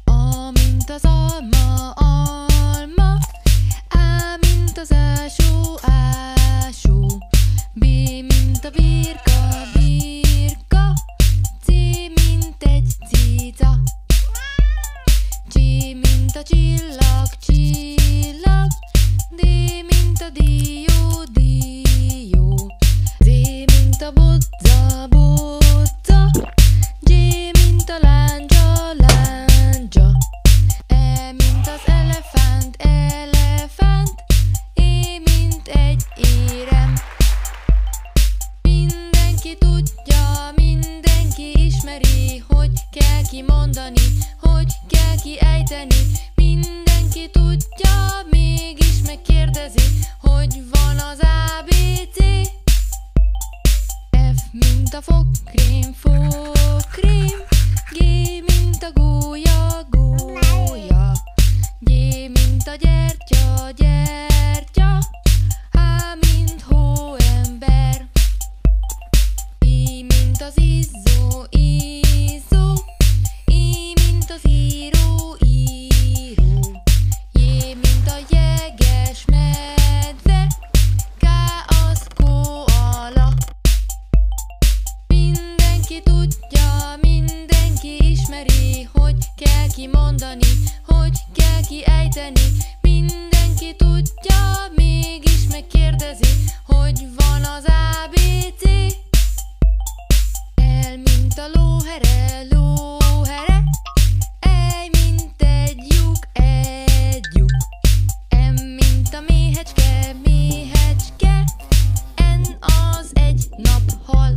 A, mint az alma, alma. A, mint az ásó, ásó. B, mint a birka, birka. C, mint egy cica. C, mint a csillag, csillag. D, mint a dió, dió. Z, mint a bocza, bocza. G, mint a láncsa, láncsa. E, mint az elefánt, elefánt. É, mint egy érem. Mindenki tudja, mindenki ismeri, hogy kell kimondani, hogy kell kiejteni. Mindenki tudja, mégis megkérdezi, hogy van az ABC. F, mint a fogkrém, fogkrém. G, mint a gólya, gólya. G, mint a gyertya, gyertya. H, mint hóember. I, mint az izzó, izzó. I, mint az író, író. J, mint a jeges medve. K, az koala. Mindenki tudja, mindenki ismeri, hogy kell kimondani, hogy kell kiejteni. Mindenki tudja, mégis megkérdezi, hogy van az ABC. L, mint a lóhere, lóhere. E, mint egy lyuk, egy lyuk. M, mint a méhecske, méhecske. N, az egy naphal.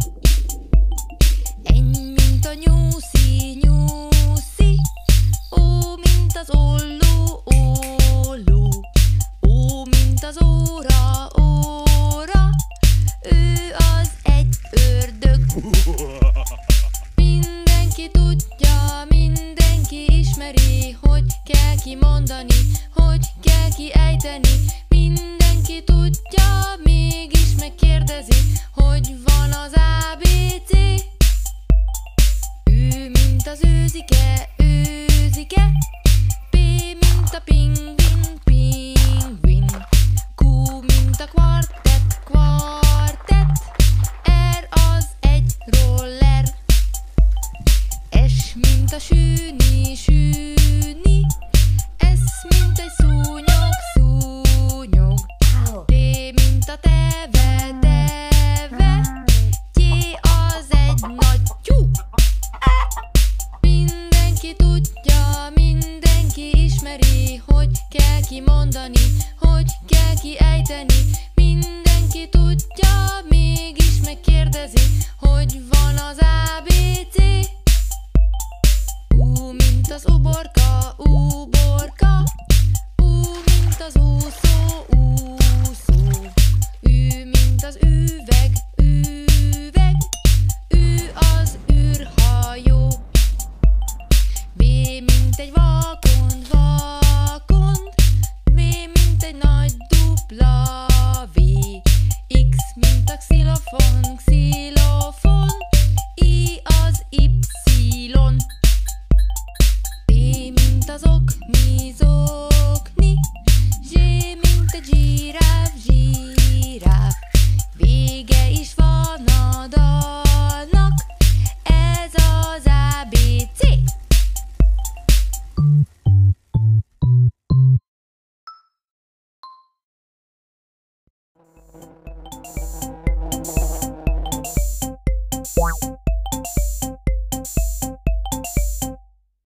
N, mint a nyuszi, nyuszi. O, mint az olló, olló. O, mint az óra, óra. Ő az egy ördög. Mindenki tudja, mindenki ismeri, hogy kell kimondani, hogy kell kiejteni. Mindenki tudja, mégis megkérdezi, hogy van az ABC. Ő, mint az őzike, őzike. P, mint a pingvin, pingvin. Q, mint a kvartett, kvartett. R, az egy roller. S, mint a sűni, sűni. S, mint egy szúnyog, szúnyog. T, mint a teve, teve. T, az egy nagy tyú. Mindenki tudja, mindenki ismeri, hogy kell kimondani, hogy kell kiejteni. Mindenki tudja, mégis megkérdezi, hogy van az ABC. U, mint az uborka.